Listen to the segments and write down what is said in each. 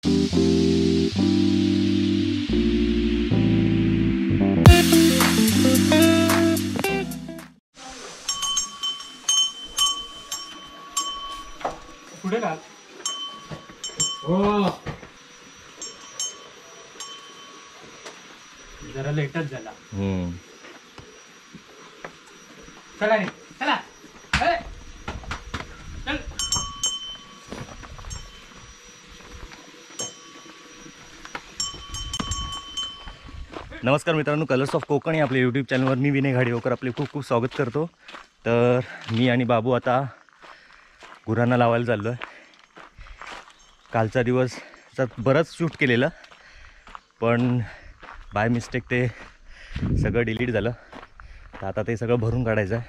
पुढे घाल. हो जरा लेटच झाला. चला रे चला. चल. नमस्कार मित्रांनो, कलर्स ऑफ कोकण या आपल्या यूट्यूब चॅनलवर मी विनय घाडिवकर आपले खूप खूप स्वागत करतो. तर मी आणि बाबू आता गुरांना लावायला चाललो आहे. कालचा दिवसचा बरंच शूट केलेलं, पण बाय मिस्टेक ते सगळं डिलीट झालं. तर आता ते सगळं भरून काढायचं आहे.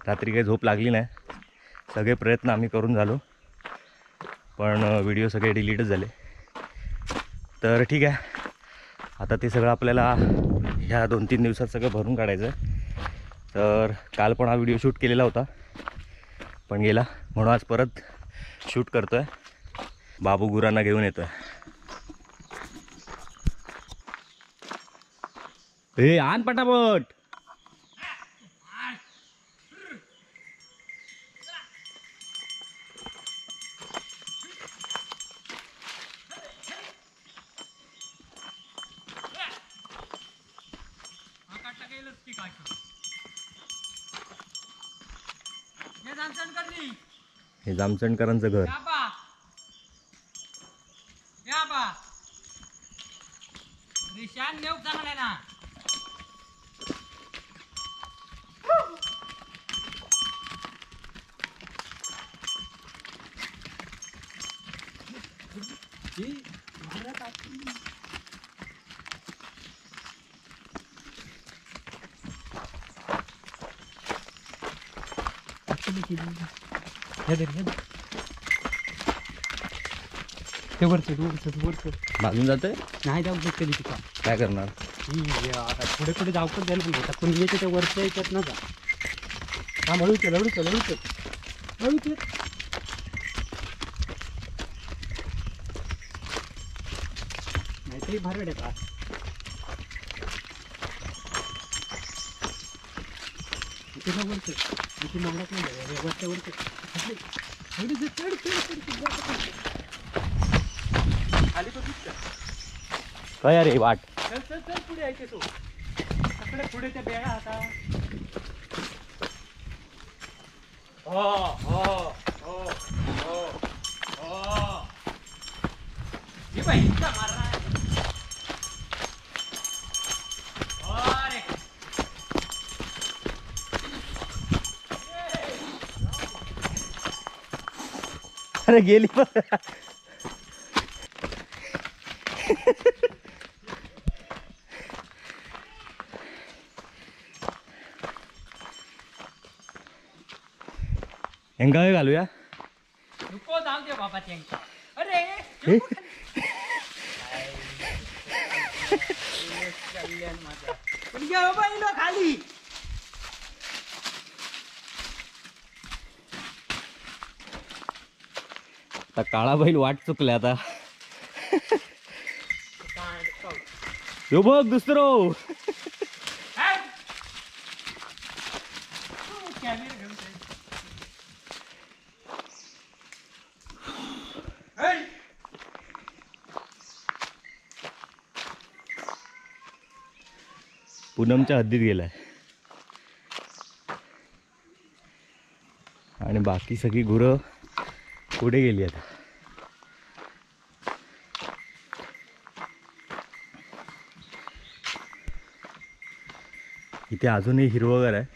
रात्री काही झोप लागली नाही, सगळे प्रयत्न आम्ही करून झालो, पण व्हिडिओ सगळे डिलीटच झाले. तर ठीक आहे, आता ते सगळं आपल्याला ह्या 2-3 दिवसात सगळं भरून काढायचं आहे. तर काल पण हा व्हिडिओ शूट केलेला होता, पण गेला, म्हणून आज परत शूट करतो आहे. बाबू गुरांना घेऊन येतो आहे. हे आण पटापट. हे जामचंडकरांचं घर. ते वरचं भाजून जातंय. नाही जाऊ शकते तिथं. काय करणार? आता पुढे पुढे जाऊ पण द्यायला पण होता, पण येते ते वरच्या याच्यात ना जा. हा हळूच हळूच हळूच हळूच. नाही तरी भारी वाटत का. इथे ना वरचं इथे नवडाच नाही वरच्या वरचं. खाली तो दिसतं. काय अरे वाट. चल चल चल पुढे यायचे तो सगळे पुढे त्या बेळा आता. हो हो हो हो हो ही बाई इतका मारणार. अरे अरे गेली पण. हेंगा घालूया. नको जाऊ दे बाबा त्यांचा. अरे कल्याण माझा पण या बाबा इलो खाली. आता काळा बैल वाट चुकले आता. यो बघ दुसरं. पूनमच्या हद्दीत गेलाय आणि बाकी सगळी गुरं पुढे गेली आहेत. इथे अजूनही हिरवगार आहे.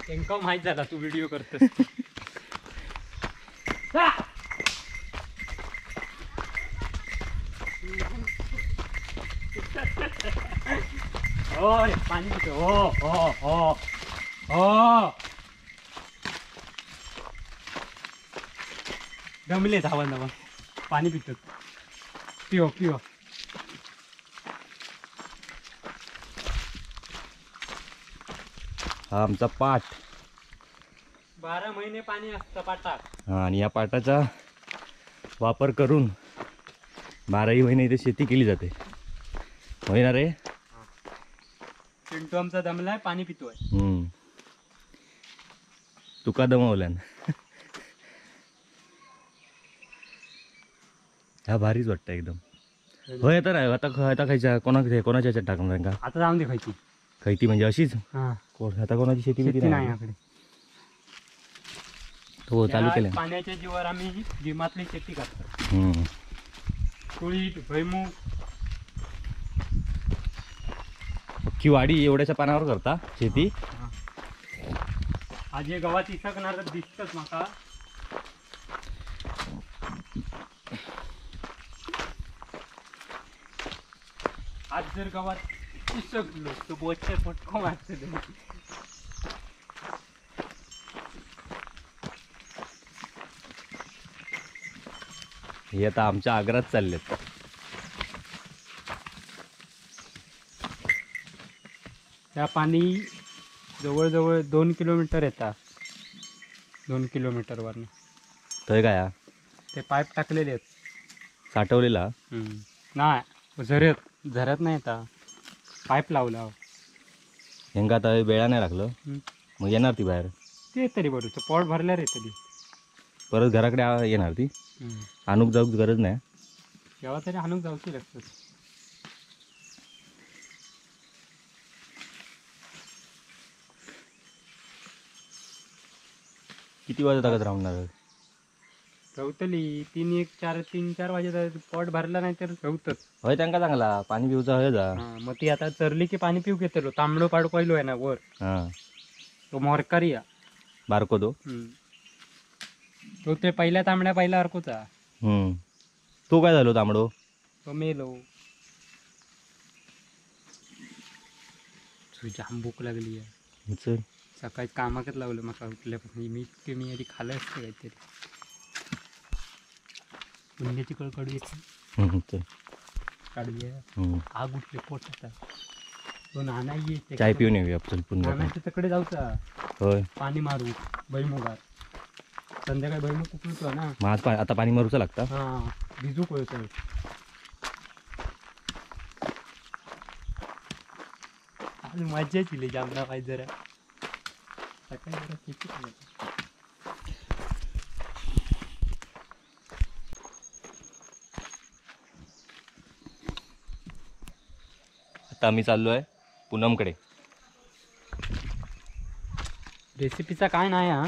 त्यांका माहित झाला तू व्हिडिओ करतोस. हो रे पाणी पितो. हो हो हो हो दमले धावा धावा पाणी पितो. पिओ पिओ. हा आमचा पाट. 12 महिने पाणी असतं पाटात. हा आणि या पाटाचा वापर करून 12ही महिने इथे शेती केली जाते. होय ना रे? चिंटू आमचा दमलाय, पाणी पितोय. तुका दमवल्यान. हा भारीच वाटतं एकदम. होय तर आता आता खायच्या कोणाच्या ह्याच्यात टाकणार का? आता जाऊन दे खायची. खैती म्हणजे अशीच. हा आता कोणाची शेती बिती नाही आपली. हो चालू केलं. पाण्याच्या जीवावर आम्ही जिमातली शेती करतो. कुळीत, भुईमूग. अख्खी वाडी एवढ्याच्या पानावर करता शेती. आज हे गव्हात इसकणार दिसतच माका. आज जर गव्हात इसकलो तो बोचचे फटको मारते. हे आता आमच्या आग्रात चाललेत. त्या पाणी जवळजवळ 2 किलोमीटर येतात. 2 किलोमीटरवरनं थंय काय ते पाईप टाकलेले आहेत. साठवलेला. नाही झऱ्यात नाही येतात. पाईप लावला. हेंगा आता बेळा नाही लागलं मग येणार ती बाहेर. ते तरी बरोबर पोट भरल्या रे तरी परत घराकडे येणार ती. आणूक जाऊक गरज नाही. केव्हा तरी आणूक जाऊची लागतं. किती वाजता ताकद राहणार? गवतली 3-4 वाजे पोट भरला नाही तर गवतच. होय त्यांका चांगला पाणी पिऊचा होय जा. मग ती आता चरली की पाणी पिऊ घेतलो. तांबडो पाडको आहे ना वर. तो मोरकारी बारको तो. तो ते पहिल्या तांबड्या पहिला अर्कोचा. तो काय झालो तांबडो? तो मेलो. जाम भूक लागली आहे. चल सकाळी कामाकच लावलं मका उठल्यापासून. मी आधी खाल्लं असतं काहीतरी. पुण्याची कळकडू येते काढूया. आग उठले पोटात. तो नाना येते. चाय पिऊन येऊया चल पुन्हा. नानाच्या तिकडे जाऊचा. होय पाणी मारू भुईमुगात. संध्याकाळी भुईमुग कुकळतो ना. मग आता पाणी मारूचं लागतं. हा भिजू कळतो. मजा येतील जामना पाहिजे जरा. सकाळी जरा शेती करायची. आता आम्ही चाललो आहे पूनमकडे. रेसिपीचा काय नाही हा.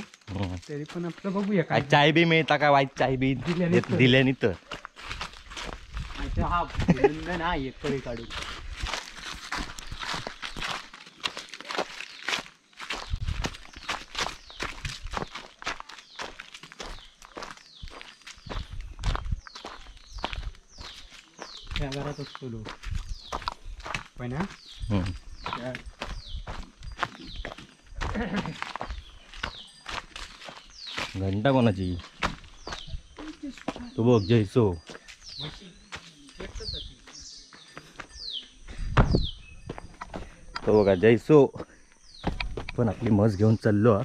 तरी पण आपलं बघूया काय. चाय बी मिळता काय वाईट चाय बी दिल्याने तर. हा नाही कळी काढू. त्या घरात असतो लोक पण घंटा कोणाची तू बघ जयसो. तो बघा जयसो पण आपली मस घेऊन चाललो.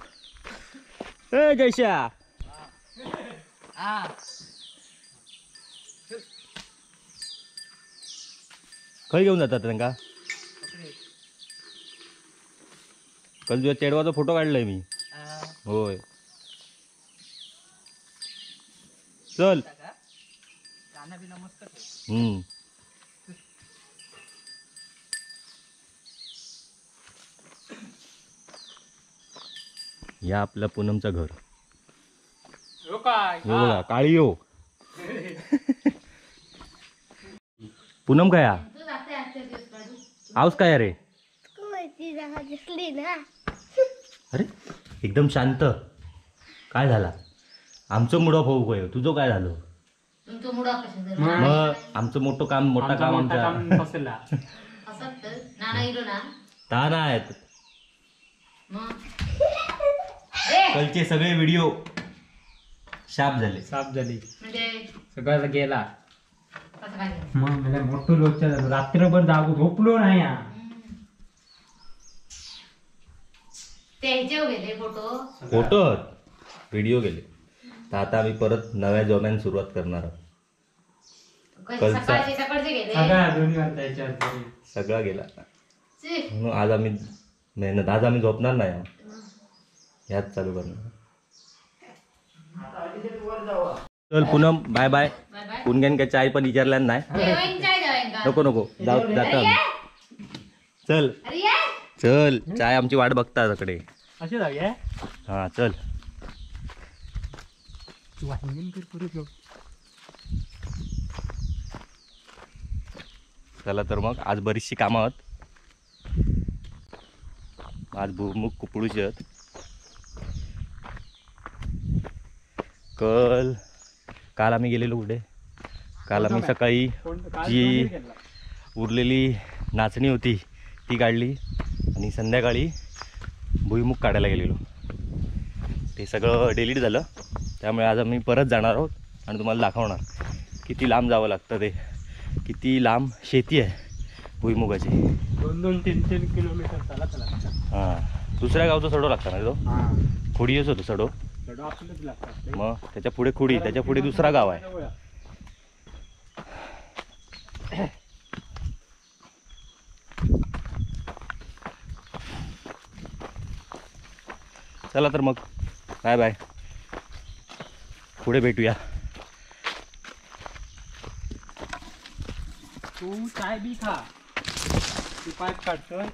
ए जयशा खय घेऊन जातात त्यांना? कल तुझ्या चेडवाचा फोटो काढलाय मी. होय चल. या आपल्या पूनमचं घर. बघा काळी हो. पूनम काय आऊस काय रे? अरे एकदम शांत. काय झाला? आमचं मूड ऑफ होऊ गयो. तुझं काय झालं? मग आमचं मोठं काम मोठा काम आमचा ता नाही. कलचे सगळे व्हिडिओ साफ झाले. सगळं गेला. मग मला मोठं लोचा झालो रात्रभर जागो झोपलो नाही हा. त्याचे गेले फोटो फोटो व्हिडिओ गेले तर आता आम्ही परत नव्या जोराने सुरुवात करणार आहोत. सकाळचे गेले सगळ्या दोन्ही वाजता याच्यावर तरी. सगळा गेला ची. म्हणून आज आम्ही मेहनत आज आम्ही झोपणार नाही ह्याच चालू करणार. चल Poonam bye bye. Bye bye पुणग्यान काय चाय पण विचारल्या नाही. देवाईन चाय देवाईन का नको नको जाता चल अरे ये चल चाय आमची वाट बघता सगळे. असे जाऊया हा चल तू वाहिनी कर परत जाऊ. चला तर मग आज बरीचशी कामं आहेत. आज भुईमुग कुपडूचे आहेत. काल आम्ही गेलेलो कुठे काल आम्ही सकाळी जी उरलेली नाचणी होती ती काढली आणि संध्याकाळी भुईमुग काढायला गेलेलो. ते सगळं डिलीट झालं त्यामुळे आज आम्ही परत जाणार आहोत आणि तुम्हाला दाखवणार किती लांब जावं लागतं ते किती लांब शेती आहे भुईमुगाची. 2-3 किलोमीटर चालत लागतात. हां दुसऱ्या गावचं सडो लागतं ना तो हा खोडीच होतो सडो. थोडं आपलंच लागतात. मग त्याच्या पुढे खोडी त्याच्या पुढे दुसरा गाव आहे. चला तर मग बाय बाय पुढे भेटूया. तू चाय बी खा. तू पाय काढतोय.